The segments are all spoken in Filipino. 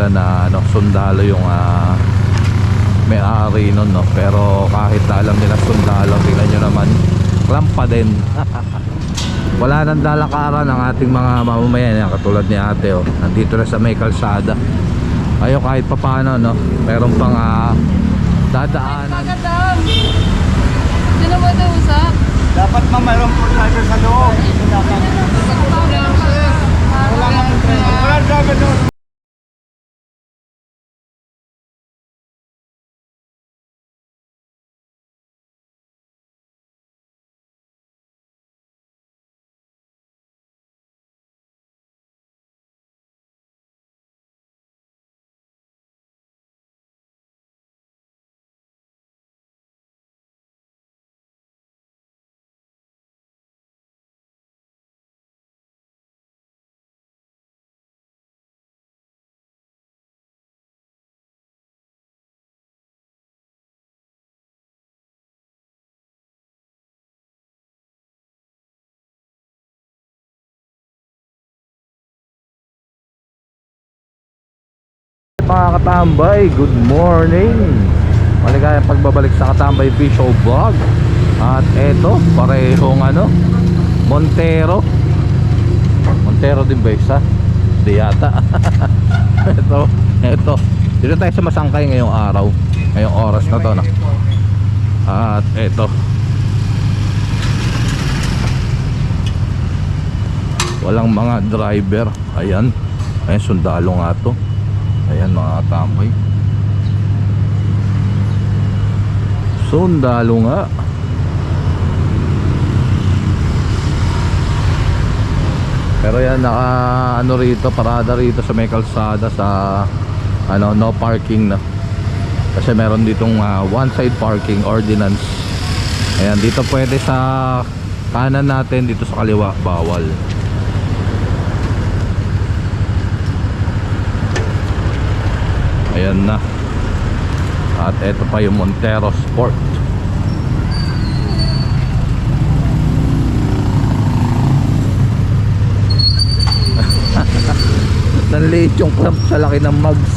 nila na ano, sundalo yung may-ari nun, no? Pero kahit na alam nila sundalo, tingnan nyo naman, clamp pa din. Wala nang lalakaran ang ating mga mamamayan. Yan, katulad ni ate, oh, nandito na sa may kalsada. Ayo, kahit pa paano, no? Meron pang dadaanan. Hindi naman na usap. Dapat mayroong po driver sa loob. Wala driver doon. Mga katambay, good morning. Maligayang pagbabalik sa Katambay Official Vlog. At eto, parehong Montero din ba isa? Di yata. Eto dito tayo sa Masangkay ngayong araw, ngayong oras na to, no? At eto, walang mga driver. Ayan, sundalo nga to. Ayan mga katambay, sundalo nga. Pero yan, naka rito, parada rito sa may kalsada sa no parking na. Kasi meron ditong one side parking ordinance. Ayan, dito pwede sa kanan natin, dito sa kaliwa bawal. Ayan na. At eto pa yung Montero Sport. Nanliit yung clamp sa laki ng mugs.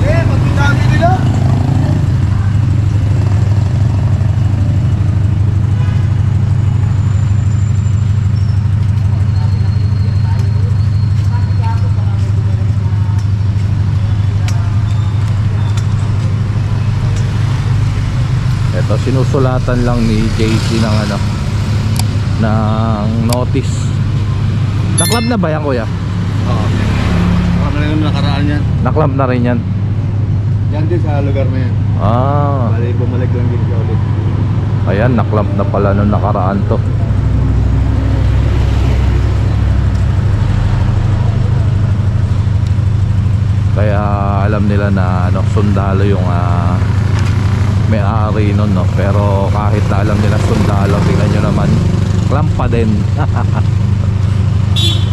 Magdidami nila. Ito, sinusulatan lang ni JC ng ng notice. Naklab na ba yan, kuya? Oo. Baka na yung nakaraan yan. Naklab na rin yan. Yan din sa lugar na yan. Bali, bumalik lang din siya ulit. Ayan, naklab na pala nung nakaraan to. Kaya alam nila na sundalo yung may-ari nun, no? Pero kahit na alam nila sundalo, tingnan nyo naman, clamp pa din.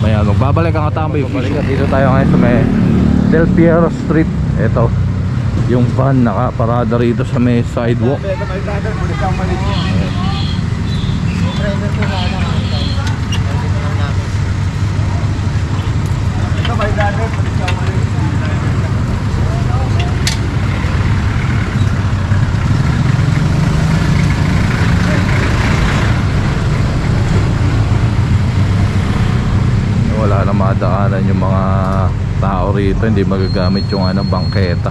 Maya, magbabalik ang Katambay. Dito tayo ngayon sa may Del Piero Street. Ito, yung van nakaparada rito sa may sidewalk. Ito may driver, balik ka umalis. Wala na madaanan yung mga tao rito, hindi magagamit yung bangketa.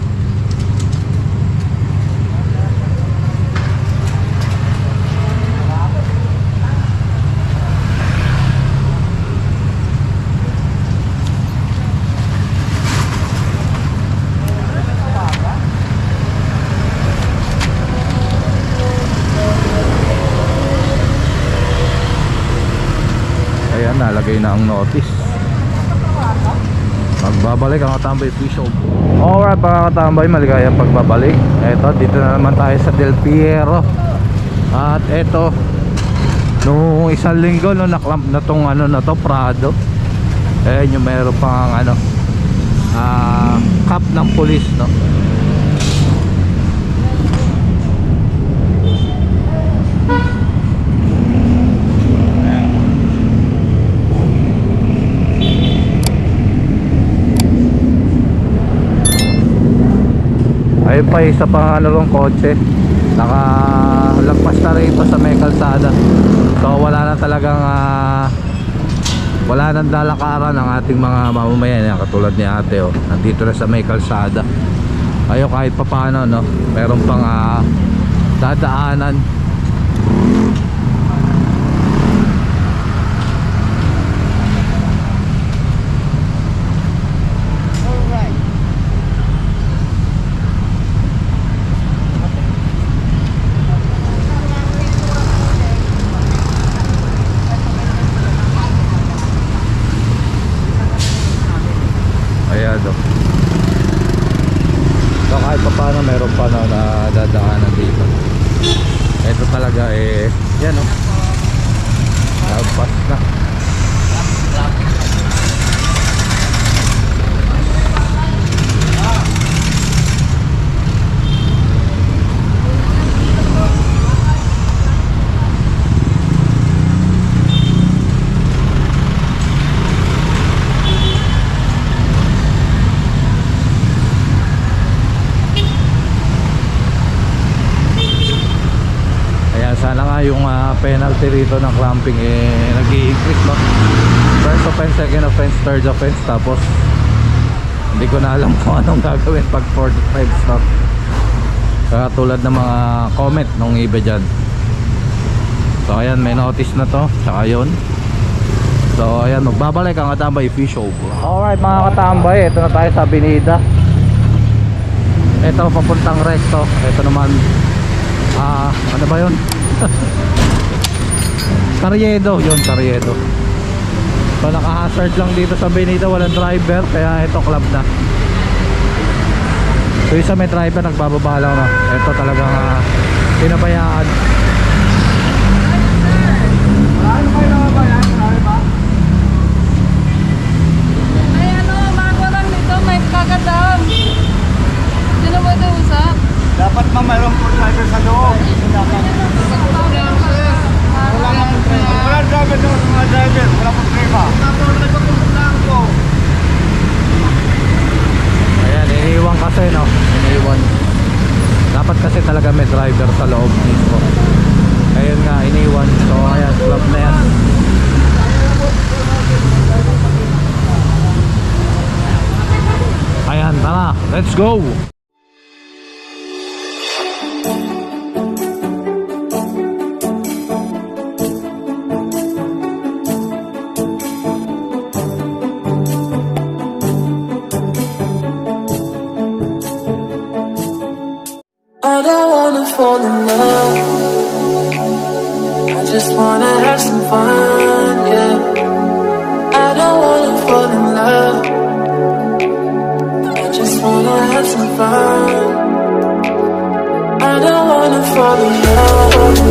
Ayan, nalagay na ang notice. Magbabalik ang Katambay Official. Alright mga Katambay, maligayang pagbabalik. Eto, dito na naman tayo sa Del Piero. At eto, nung isang linggo naklamp na tong na to, Prado. Ayan yung meron pang cap ng pulis, no? Ayun pa isa pang ano rong kotse. Nakalagpas na rito sa may kalsada. So wala na talagang wala nang lalakaran ang ating mga mamamayan. Yan, katulad ni ate oh. Nandito na sa may kalsada. Ayun kahit pa paano no, meron pang dadaanan. Ayan o. So kahit pa paano meron pa na dadaanan dito. Ito talaga yan o. Nagpas na. Sana nga yung penalty rito ng clamping nag-i-increase no. First offense, second offense, third offense. Tapos hindi ko na alam kung anong gagawin pag fourth offense no. Katulad ng mga comment nung iba dyan. So ayan, may notice na to. Tsaka yun. So ayan, magbabalik ang Katambay Fish Show. Alright mga Katambay, ito na tayo sa Avenida. Ito papuntang Recto. Ito naman ano ba yun? Carriedo, yun Carriedo. So naka-hazard lang dito sa Benito, walang driver, kaya ito club na. So isa may driver, nagbababa lang na. Ito talagang pinabayaan. May bago lang dito, may kagadam. Hindi na mo ito usap. Dapat mayroong po driver sa loob. Wala driver doon sa mga driver. Wala pong prima. Ayan, iniiwan kasi no. Iniiwan. Dapat kasi talaga may driver sa loob mismo. Ayun nga, iniiwan. So ayan, club na yan. Ayan, tara, let's go! I don't wanna fall in love. I just wanna have some fun, yeah. I don't wanna fall in love. I just wanna have some fun. I don't wanna fall in love.